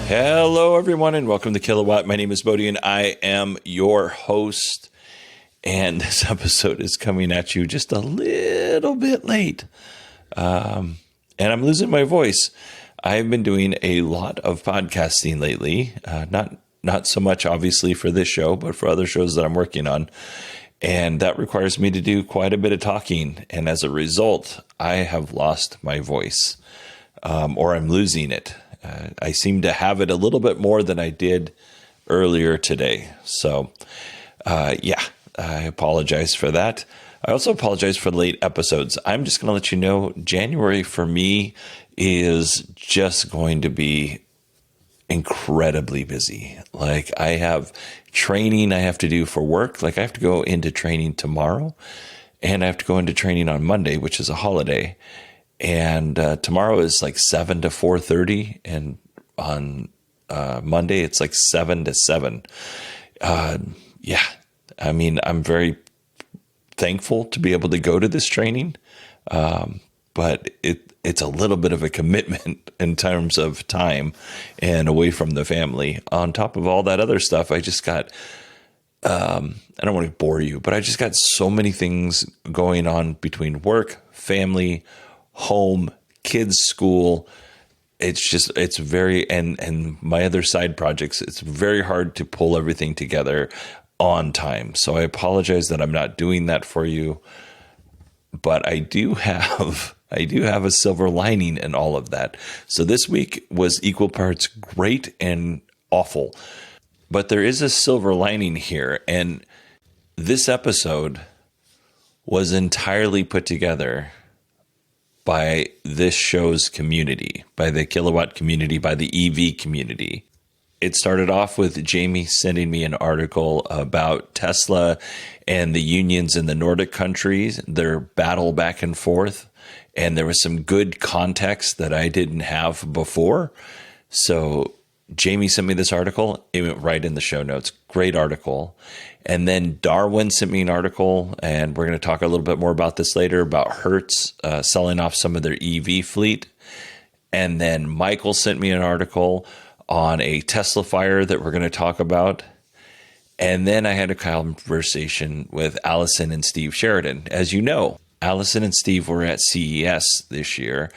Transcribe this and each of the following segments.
Hello, everyone, and welcome to Kilowatt. My name is Bodie, and I am your host. And this episode is coming at you just a little bit late. And I'm losing my voice. I've been doing a lot of podcasting lately. Not so much, obviously, for this show, but for other shows that I'm working on. And that requires me to do quite a bit of talking. And as a result, I have lost my voice, or I'm losing it. I seem to have it a little bit more than I did earlier today. So, I apologize for that. I also apologize for the late episodes. I'm just going to let you know, January for me is just going to be incredibly busy. Like, I have training I have to do for work. Like, I have to go into training tomorrow, and I have to go into training on Monday, which is a holiday. And tomorrow is like 7 to 4:30, and on Monday it's like 7 to 7. I mean, I'm very thankful to be able to go to this training, but it's a little bit of a commitment in terms of time and away from the family. On top of all that other stuff, I just got, I don't want to bore you, but I just got so many things going on between work, family, home, kids' school. It's very, and my other side projects, it's very hard to pull everything together on time. So I apologize that I'm not doing that for you, but I do have a silver lining in all of that. So this week was equal parts great and awful, but there is a silver lining here. And this episode was entirely put together by this show's community, by the Kilowatt community, by the EV community. It started off with Jamie sending me an article about Tesla and the unions in the Nordic countries, their battle back and forth. And there was some good context that I didn't have before. So Jamie sent me this article. It went right in the show notes. Great article. And then Darwin sent me an article, and we're going to talk a little bit more about this later, about Hertz selling off some of their EV fleet. And then Michael sent me an article on a Tesla fire that we're going to talk about. And then I had a conversation with Allison and Steve Sheridan. As you know, Allison and Steve were at CES this year,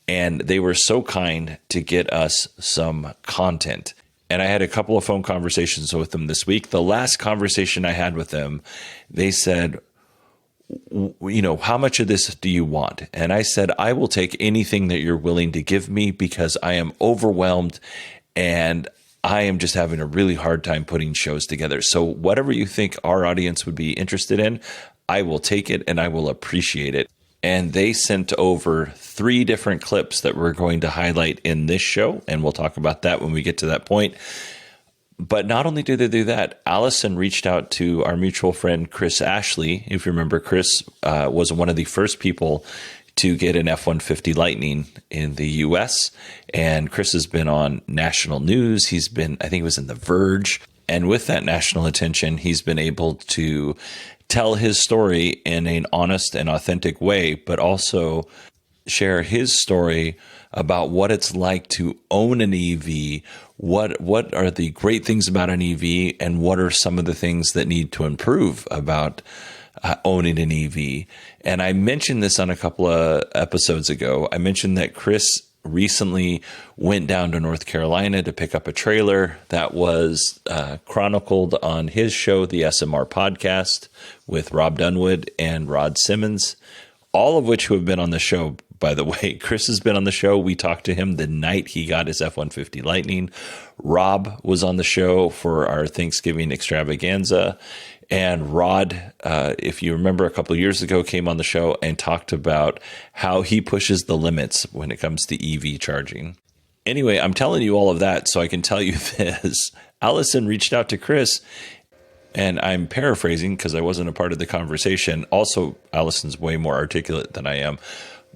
and they were so kind to get us some content. And I had a couple of phone conversations with them this week. The last conversation I had with them, they said, how much of this do you want? And I said, I will take anything that you're willing to give me, because I am overwhelmed and I am just having a really hard time putting shows together. So whatever you think our audience would be interested in, I will take it and I will appreciate it. And they sent over 3 different clips that we're going to highlight in this show, and we'll talk about that when we get to that point. But not only did they do that, Allison reached out to our mutual friend, Chris Ashley. If you remember, Chris was one of the first people to get an F-150 Lightning in the U.S., and Chris has been on national news. He's been, I think it was in The Verge. And with that national attention, he's been able to tell his story in an honest and authentic way, but also share his story about what it's like to own an EV, what are the great things about an EV, and what are some of the things that need to improve about owning an EV. And I mentioned this on a couple of episodes ago. I mentioned that Chris recently went down to North Carolina to pick up a trailer that was chronicled on his show, the SMR Podcast, with Rob Dunwood and Rod Simmons, all of which who have been on the show, by the way. Chris has been on the show. We talked to him the night he got his F-150 Lightning. Rob was on the show for our Thanksgiving extravaganza. And Rod, if you remember a couple of years ago, came on the show and talked about how he pushes the limits when it comes to EV charging. Anyway, I'm telling you all of that so I can tell you this. Allison reached out to Chris And I'm paraphrasing because I wasn't a part of the conversation. Also, Allison's way more articulate than I am.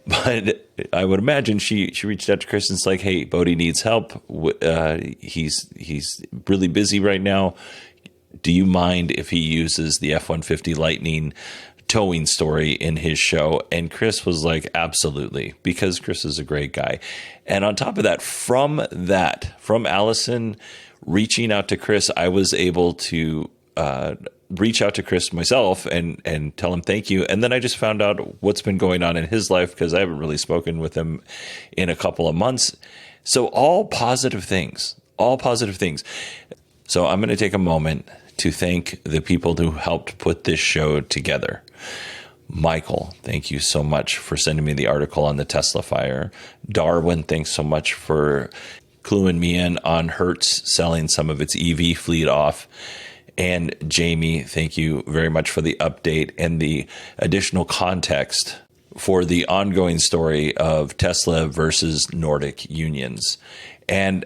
But I would imagine she reached out to Chris and it's like, hey, Bodhi needs help. He's really busy right now. Do you mind if he uses the F-150 Lightning towing story in his show? And Chris was like, absolutely, because Chris is a great guy. And on top of that, from Allison reaching out to Chris, I was able to reach out to Chris myself and tell him thank you. And then I just found out what's been going on in his life because I haven't really spoken with him in a couple of months. So all positive things. So I'm going to take a moment to thank the people who helped put this show together. Michael, thank you so much for sending me the article on the Tesla fire. Darwin, thanks so much for cluing me in on Hertz selling some of its EV fleet off. And Jamie, thank you very much for the update and the additional context for the ongoing story of Tesla versus Nordic unions. And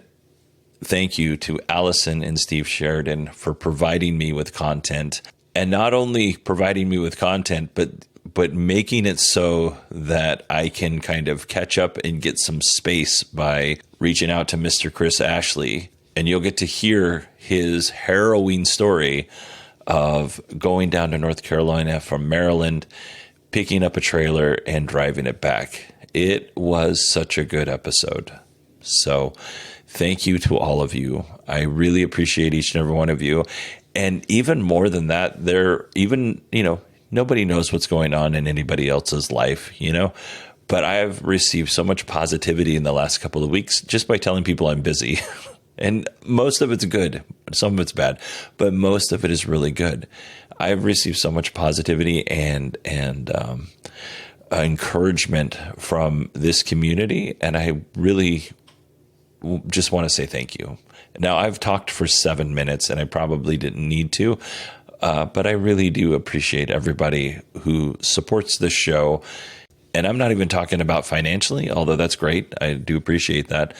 thank you to Allison and Steve Sheridan for providing me with content, and not only providing me with content, but making it so that I can kind of catch up and get some space by reaching out to Mr. Chris Ashley. And you'll get to hear his harrowing story of going down to North Carolina from Maryland, picking up a trailer and driving it back. It was such a good episode. So thank you to all of you. I really appreciate each and every one of you. And even more than that, nobody knows what's going on in anybody else's life, but I've received so much positivity in the last couple of weeks just by telling people I'm busy. And most of it's good. Some of it's bad, but most of it is really good. I've received so much positivity and encouragement from this community, and I really just want to say thank you. Now, I've talked for 7 minutes, and I probably didn't need to, but I really do appreciate everybody who supports this show. And I'm not even talking about financially, although that's great. I do appreciate that.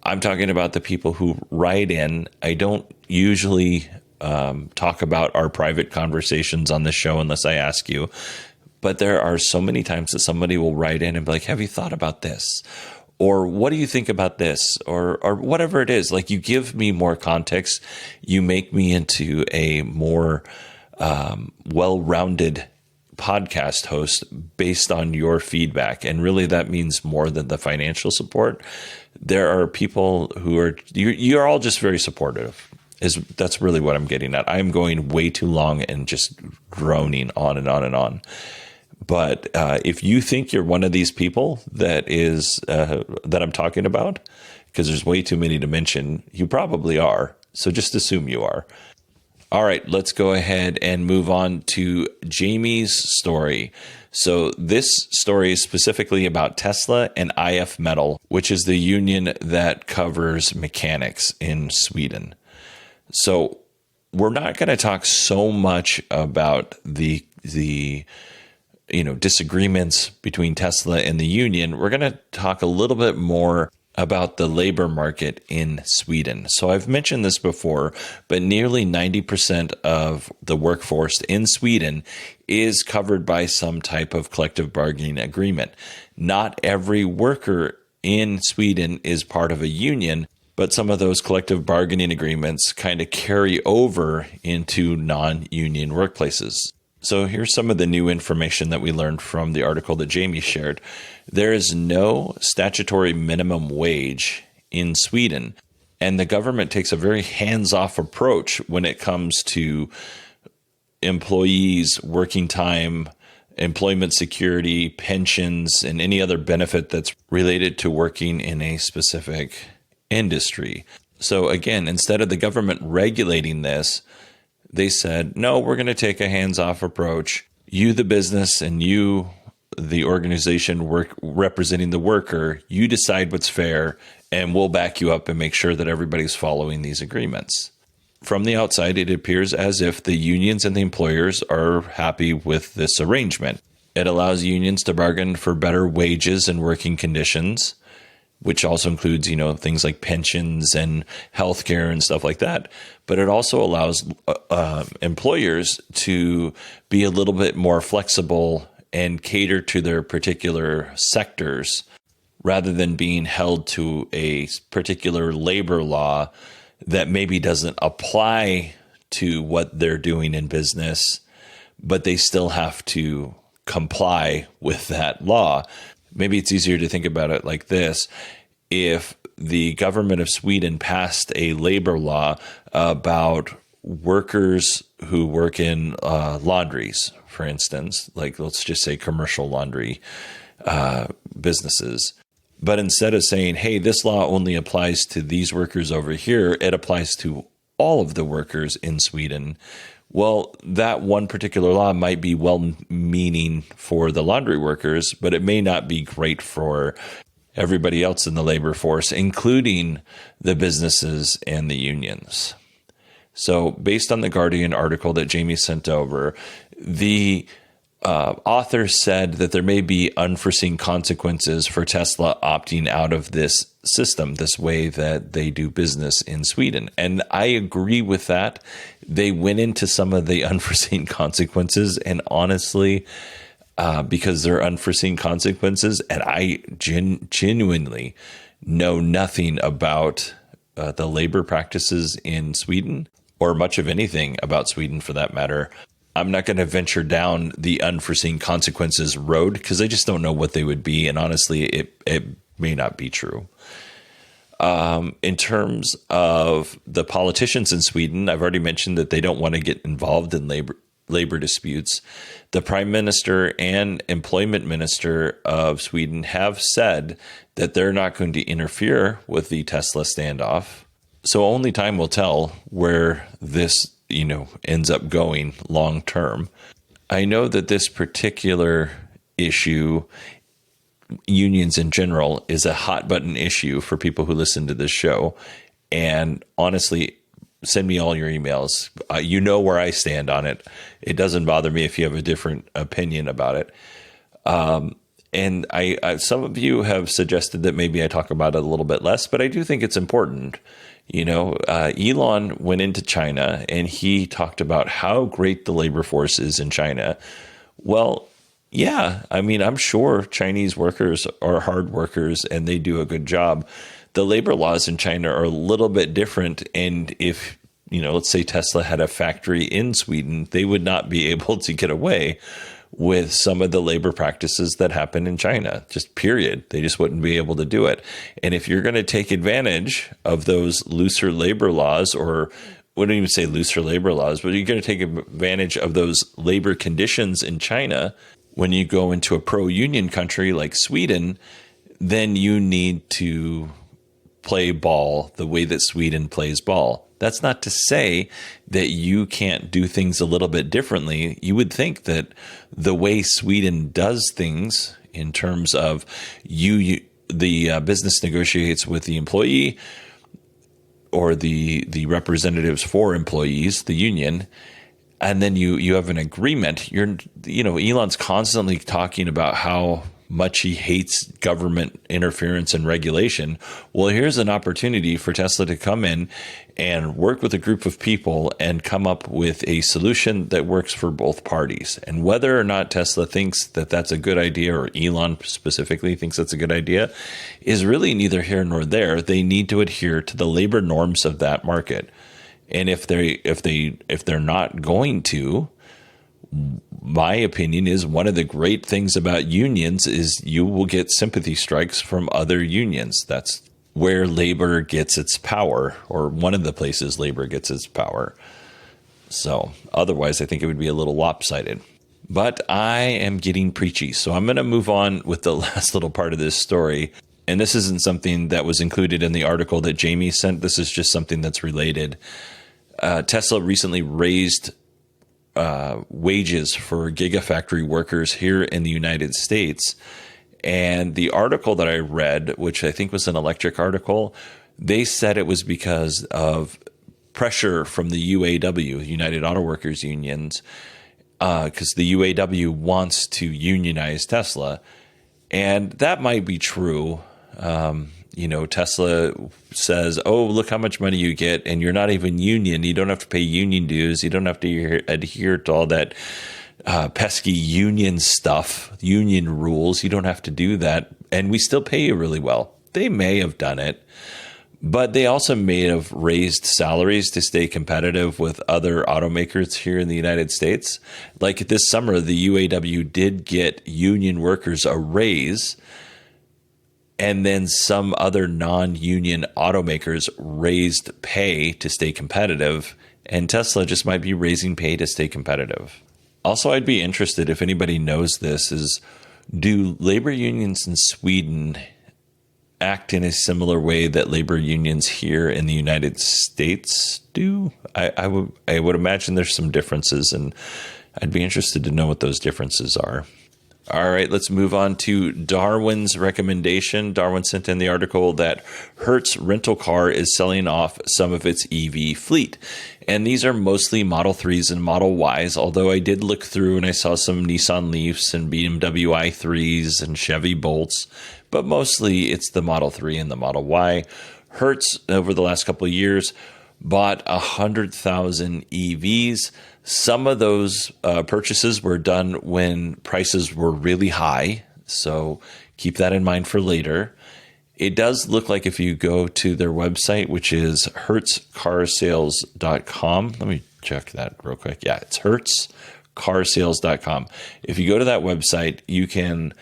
I'm talking about the people who write in. I don't usually talk about our private conversations on the show unless I ask you. But there are so many times that somebody will write in and be like, have you thought about this? Or what do you think about this? Or whatever it is. Like, you give me more context. You make me into a more well-rounded podcast host based on your feedback. And really that means more than the financial support. There are people who you're all just very supportive. That's really what I'm getting at. I'm going way too long and just droning on and on and on. But if you think you're one of these people that I'm talking about, because there's way too many to mention, you probably are. So just assume you are. All right, let's go ahead and move on to Jamie's story. So this story is specifically about Tesla and IF Metal, which is the union that covers mechanics in Sweden. So we're not going to talk so much about the disagreements between Tesla and the union. We're going to talk a little bit more about the labor market in Sweden. So I've mentioned this before, but nearly 90% of the workforce in Sweden is covered by some type of collective bargaining agreement. Not every worker in Sweden is part of a union, but some of those collective bargaining agreements kind of carry over into non-union workplaces. So here's some of the new information that we learned from the article that Jamie shared. There is no statutory minimum wage in Sweden, and the government takes a very hands-off approach when it comes to employees, working time, employment security, pensions, and any other benefit that's related to working in a specific industry. So again, instead of the government regulating this, they said, no, we're going to take a hands-off approach. You, the business, and you, the organization representing the worker, you decide what's fair, and we'll back you up and make sure that everybody's following these agreements. From the outside, it appears as if the unions and the employers are happy with this arrangement. It allows unions to bargain for better wages and working conditions. which also includes, things like pensions and healthcare and stuff like that. But it also allows employers to be a little bit more flexible and cater to their particular sectors rather than being held to a particular labor law that maybe doesn't apply to what they're doing in business, but they still have to comply with that law. Maybe it's easier to think about it like this. If the government of Sweden passed a labor law about workers who work in laundries, for instance, like let's just say commercial laundry businesses, but instead of saying, hey, this law only applies to these workers over here, it applies to all of the workers in Sweden. Well, that one particular law might be well-meaning for the laundry workers, but it may not be great for everybody else in the labor force, including the businesses and the unions. So based on the Guardian article that Jamie sent over, the author said that there may be unforeseen consequences for Tesla opting out of this system, this way that they do business in Sweden. And I agree with that. They went into some of the unforeseen consequences, and honestly, because they're unforeseen consequences, and I genuinely know nothing about the labor practices in Sweden, or much of anything about Sweden for that matter, I'm not going to venture down the unforeseen consequences road because I just don't know what they would be. And honestly, it may not be true. In terms of the politicians in Sweden, I've already mentioned that they don't want to get involved in labor disputes. The Prime Minister and Employment Minister of Sweden have said that they're not going to interfere with the Tesla standoff. So only time will tell where this ends up going long term. I know that this particular issue, unions in general, is a hot button issue for people who listen to this show. And honestly, send me all your emails. You know where I stand on it. It doesn't bother me if you have a different opinion about it. And I some of you have suggested that maybe I talk about it a little bit less, but I do think it's important. Elon went into China and he talked about how great the labor force is in China. Well, yeah, I mean, I'm sure Chinese workers are hard workers and they do a good job. The labor laws in China are a little bit different. And if, let's say Tesla had a factory in Sweden, they would not be able to get away with some of the labor practices that happen in China, just period. They just wouldn't be able to do it. And if you're going to take advantage of those looser labor laws, or wouldn't even say looser labor laws, but you're going to take advantage of those labor conditions in China, when you go into a pro-union country like Sweden, then you need to play ball the way that Sweden plays ball. That's not to say that you can't do things a little bit differently. You would think that the way Sweden does things in terms of the business negotiates with the employee or the representatives for employees, the union, and then you have an agreement. Elon's constantly talking about how much he hates government interference and regulation. Well, here's an opportunity for Tesla to come in and work with a group of people and come up with a solution that works for both parties. And whether or not Tesla thinks that that's a good idea, or Elon specifically thinks that's a good idea, is really neither here nor there. They need to adhere to the labor norms of that market. And if they're not going to, my opinion is one of the great things about unions is you will get sympathy strikes from other unions. That's where labor gets its power, or one of the places labor gets its power. So otherwise, I think it would be a little lopsided. But I am getting preachy, so I'm going to move on with the last little part of this story. And this isn't something that was included in the article that Jamie sent. This is just something that's related. Tesla recently raised wages for Gigafactory workers here in the United States. And the article that I read, which I think was an electric article, they said it was because of pressure from the UAW, United Auto Workers Unions, because the UAW wants to unionize Tesla. And that might be true. Tesla says, oh, look how much money you get, and you're not even union. You don't have to pay union dues. You don't have to adhere to all that pesky union stuff, union rules. You don't have to do that. And we still pay you really well. They may have done it, but they also may have raised salaries to stay competitive with other automakers here in the United States. Like this summer, the UAW did get union workers a raise, and then some other non-union automakers raised pay to stay competitive, and Tesla just might be raising pay to stay competitive. Also, I'd be interested, if anybody knows this, is do labor unions in Sweden act in a similar way that labor unions here in the United States do? I would imagine there's some differences, and I'd be interested to know what those differences are. All right, let's move on to Darwin's recommendation. Darwin sent in the article that Hertz rental car is selling off some of its EV fleet. And these are mostly Model 3s and Model Ys, although I did look through and I saw some Nissan Leafs and BMW i3s and Chevy Bolts, but mostly it's the Model 3 and the Model Y. Hertz, over the last couple of years, bought 100,000 EVs. Some of those purchases were done when prices were really high, so keep that in mind for later. It does look like if you go to their website, which is hertzcarsales.com. Let me check that real quick. Yeah, it's hertzcarsales.com. If you go to that website, you can,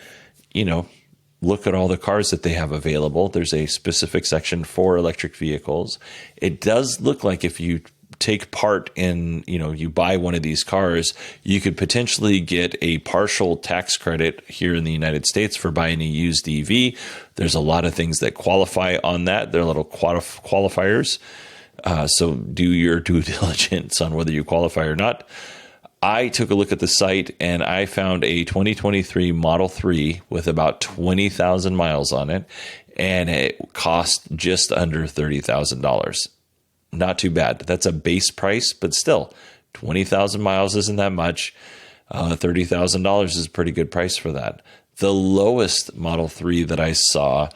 look at all the cars that they have available. There's a specific section for electric vehicles. It does look like if you take part in, you buy one of these cars, you could potentially get a partial tax credit here in the United States for buying a used EV. There's a lot of things that qualify on that. They're little qualifiers. So do your due diligence on whether you qualify or not. I took a look at the site and I found a 2023 Model 3 with about 20,000 miles on it, and it cost just under $30,000. Not too bad. That's a base price, but still, 20,000 miles isn't that much. $30,000 is a pretty good price for that. The lowest Model 3 that I saw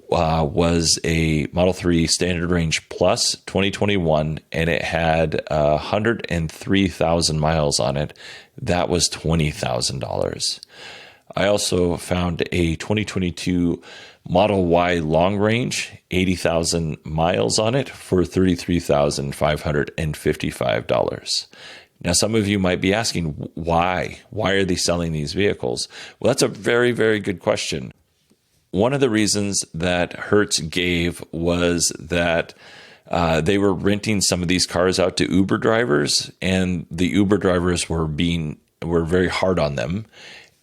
was a Model 3 Standard Range Plus 2021, and it had 103,000 miles on it. That was $20,000. I also found a 2022 Model Y Long Range, 80,000 miles on it for $33,555. Now, some of you might be asking, why? Why are they selling these vehicles? Well, that's a very, very good question. One of the reasons that Hertz gave was that they were renting some of these cars out to Uber drivers, and the Uber drivers were very hard on them,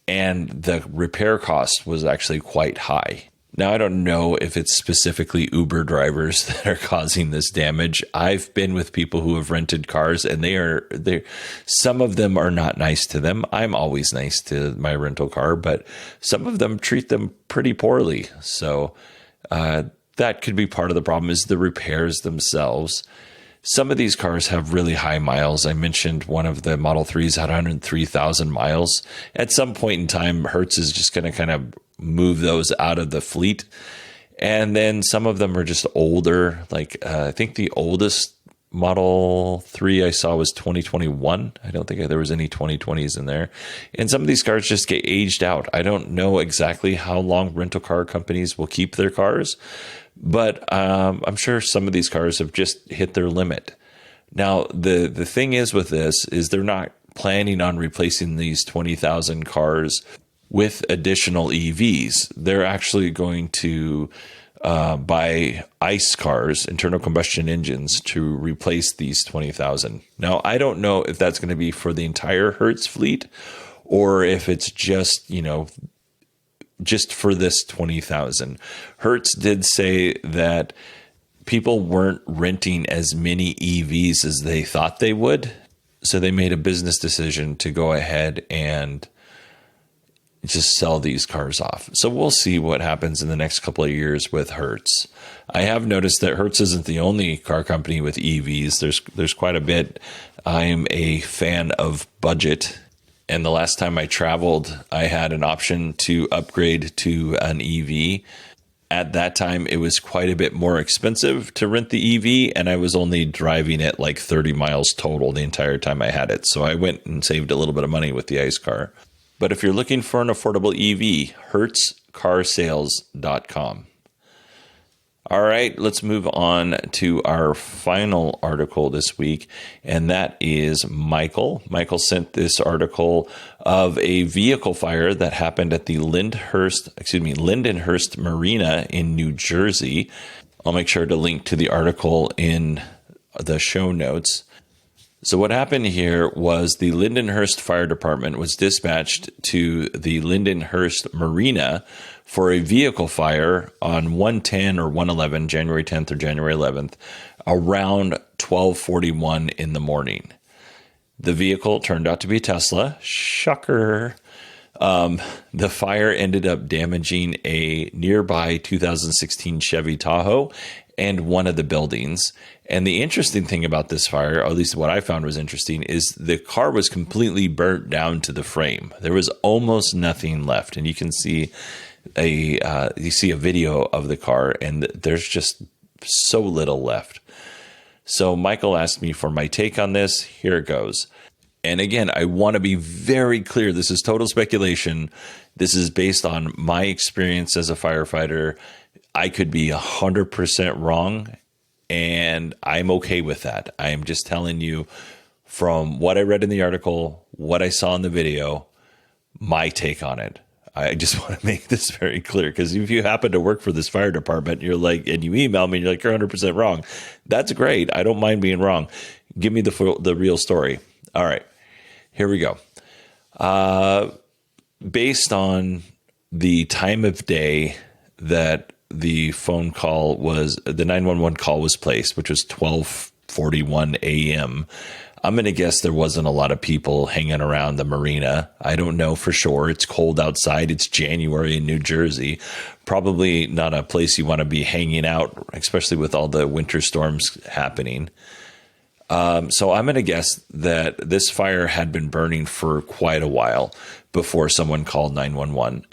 and the repair cost was actually quite high. Now, I don't know if it's specifically Uber drivers that are causing this damage. I've been with people who have rented cars, and some of them are not nice to them. I'm always nice to my rental car, but some of them treat them pretty poorly. So that could be part of the problem, is the repairs themselves. Some of these cars have really high miles. I mentioned one of the Model 3s had 103,000 miles. At some point in time, Hertz is just going to kind of move those out of the fleet. And then some of them are just older. Like I think the oldest Model 3 I saw was 2021. I don't think there was any 2020s in there. And some of these cars just get aged out. I don't know exactly how long rental car companies will keep their cars, but I'm sure some of these cars have just hit their limit. Now, the thing is with this is they're not planning on replacing these 20,000 cars with additional EVs. They're actually going to buy ICE cars, internal combustion engines, to replace these 20,000. Now, I don't know if that's going to be for the entire Hertz fleet or if it's just for this 20,000. Hertz did say that people weren't renting as many EVs as they thought they would. So they made a business decision to go ahead and just sell these cars off. So we'll see what happens in the next couple of years with Hertz. I have noticed that Hertz isn't the only car company with EVs. There's quite a bit. I'm a fan of budget. And the last time I traveled, I had an option to upgrade to an EV. At that time, it was quite a bit more expensive to rent the EV, and I was only driving it like 30 miles total the entire time I had it. So I went and saved a little bit of money with the ICE car. But if you're looking for an affordable EV, HertzCarsales.com. All right, let's move on to our final article this week, and that is Michael. Michael sent this article of a vehicle fire that happened at the Lindenhurst Marina in New Jersey. I'll make sure to link to the article in the show notes. So what happened here was the Lindenhurst Fire Department was dispatched to the Lindenhurst Marina for a vehicle fire on 110 or 111, January 10th or January 11th, around 12:41 in the morning. The vehicle turned out to be a Tesla. Shocker. The fire ended up damaging a nearby 2016 Chevy Tahoe and one of the buildings. And the interesting thing about this fire, or at least what I found was interesting, is the car was completely burnt down to the frame. There was almost nothing left. And you can see a video of the car, and there's just so little left. So Michael asked me for my take on this. Here it goes. And again, I want to be very clear. This is total speculation. This is based on my experience as a firefighter. I could be 100% wrong, and I'm okay with that. I am just telling you from what I read in the article, what I saw in the video, my take on it. I just want to make this very clear, because if you happen to work for this fire department, you're like, and you email me and you're like, you're 100% wrong. That's great. I don't mind being wrong. Give me the real story. All right, here we go. Based on the time of day that the 911 call was placed, which was 12:41 a.m., I'm going to guess there wasn't a lot of people hanging around the marina. I don't know for sure. It's cold outside. It's January in New Jersey. Probably not a place you want to be hanging out, especially with all the winter storms happening. So I'm going to guess that this fire had been burning for quite a while before someone called 911.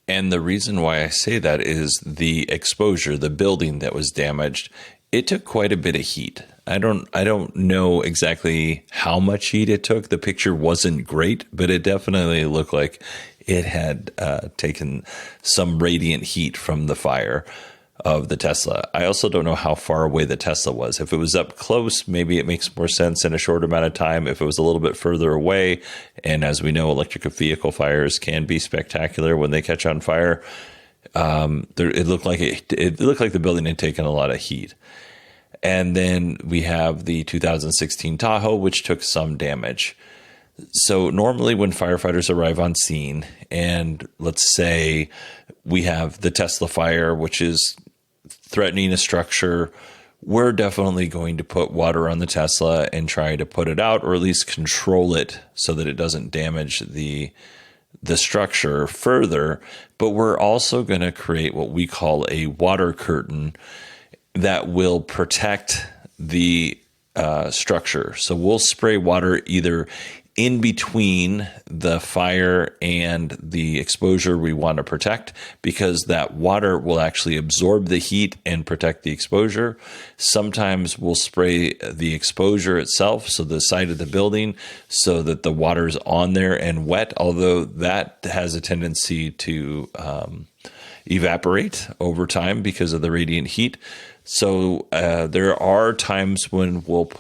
And the reason why I say that is the exposure, the building that was damaged, it took quite a bit of heat. I don't know exactly how much heat it took. The picture wasn't great, but it definitely looked like it had taken some radiant heat from the fire of the Tesla. I also don't know how far away the Tesla was. If it was up close, maybe it makes more sense in a short amount of time. If it was a little bit further away, and as we know, electric vehicle fires can be spectacular when they catch on fire. It looked like the building had taken a lot of heat. And then we have the 2016 Tahoe, which took some damage. So normally when firefighters arrive on scene, and let's say we have the Tesla fire, which is threatening a structure, we're definitely going to put water on the Tesla and try to put it out, or at least control it so that it doesn't damage the structure further. But we're also going to create what we call a water curtain that will protect the structure. So we'll spray water either in between the fire and the exposure we want to protect, because that water will actually absorb the heat and protect the exposure. Sometimes we'll spray the exposure itself, so the side of the building, so that the water's on there and wet, although that has a tendency to evaporate over time because of the radiant heat. So there are times when we'll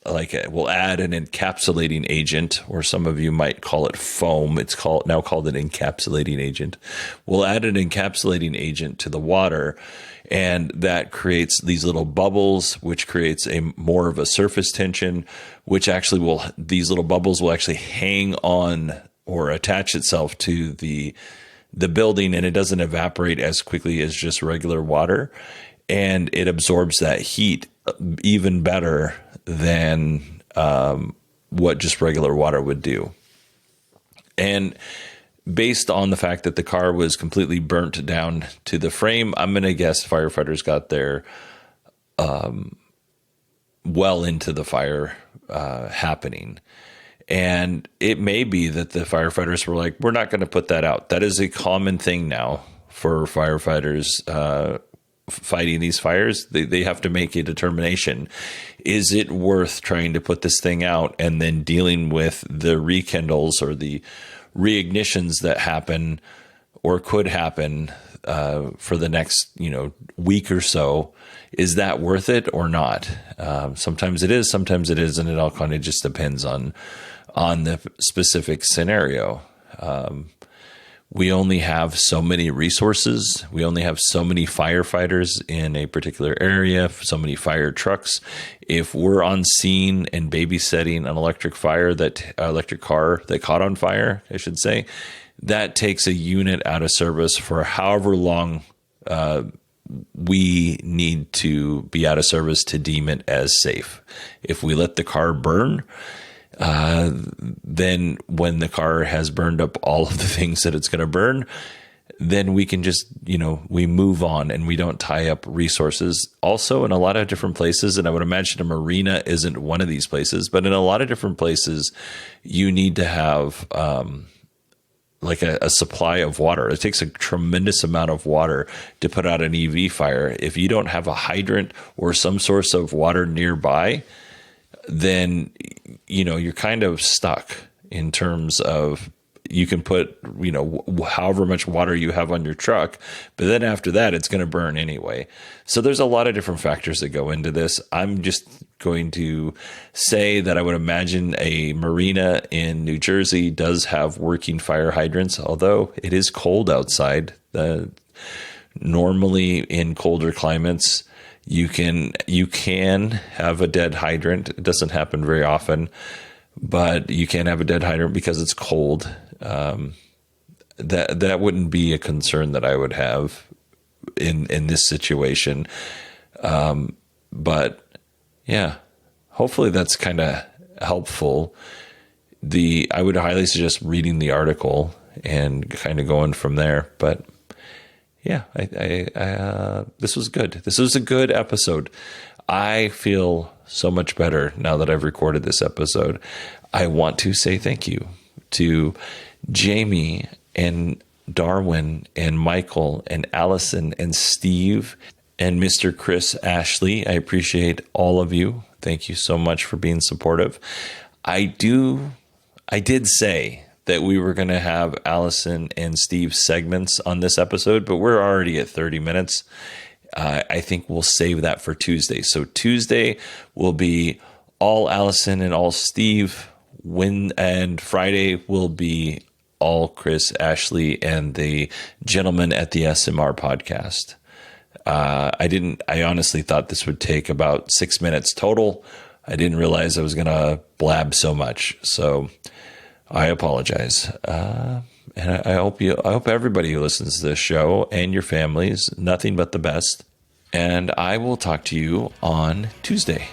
add an encapsulating agent, or some of you might call it foam. It's now called an encapsulating agent. We'll add an encapsulating agent to the water, and that creates these little bubbles, which creates more of a surface tension, which actually these little bubbles will actually hang on or attach itself to the building, and it doesn't evaporate as quickly as just regular water. And it absorbs that heat even better than what just regular water would do. And based on the fact that the car was completely burnt down to the frame, I'm going to guess firefighters got there well into the fire happening. And it may be that the firefighters were like, we're not going to put that out. That is a common thing now. for firefighters fighting these fires. They have to make a determination. Is it worth trying to put this thing out and then dealing with the rekindles or the reignitions that happen or could happen for the next week or so? Is that worth it or not? Sometimes it is, sometimes it isn't. It all kind of just depends on the specific scenario. We only have so many resources. We only have so many firefighters in a particular area, so many fire trucks. If we're on scene and babysitting an electric car that caught on fire, I should say, that takes a unit out of service for however long we need to be out of service to deem it as safe. If we let the car burn, then when the car has burned up all of the things that it's going to burn, then we can just, we move on and we don't tie up resources. Also, in a lot of different places, and I would imagine a marina isn't one of these places, but in a lot of different places, you need to have like a supply of water. It takes a tremendous amount of water to put out an EV fire. If you don't have a hydrant or some source of water nearby, then you're kind of stuck in terms of you can put however much water you have on your truck, but then after that it's going to burn anyway. So there's a lot of different factors that go into this. I'm just going to say that I would imagine a marina in New Jersey does have working fire hydrants, although it is cold outside. Normally in colder climates, you can have a dead hydrant. It doesn't happen very often, but you can have a dead hydrant because it's cold. That wouldn't be a concern that I would have in this situation. But yeah, hopefully that's kind of helpful. I would highly suggest reading the article and kind of going from there. But yeah, this was good. This was a good episode. I feel so much better now that I've recorded this episode. I want to say thank you to Jamie and Darwin and Michael and Allison and Steve and Mr. Chris Ashley. I appreciate all of you. Thank you so much for being supportive. I did say that we were going to have Allison and Steve segments on this episode, but we're already at 30 minutes. I think we'll save that for Tuesday. So Tuesday will be all Allison and all Steve, and Friday will be all Chris, Ashley, and the gentleman at the SMR podcast. I honestly thought this would take about 6 minutes total. I didn't realize I was going to blab so much. So I apologize. And I hope everybody who listens to this show and your families, nothing but the best. And I will talk to you on Tuesday.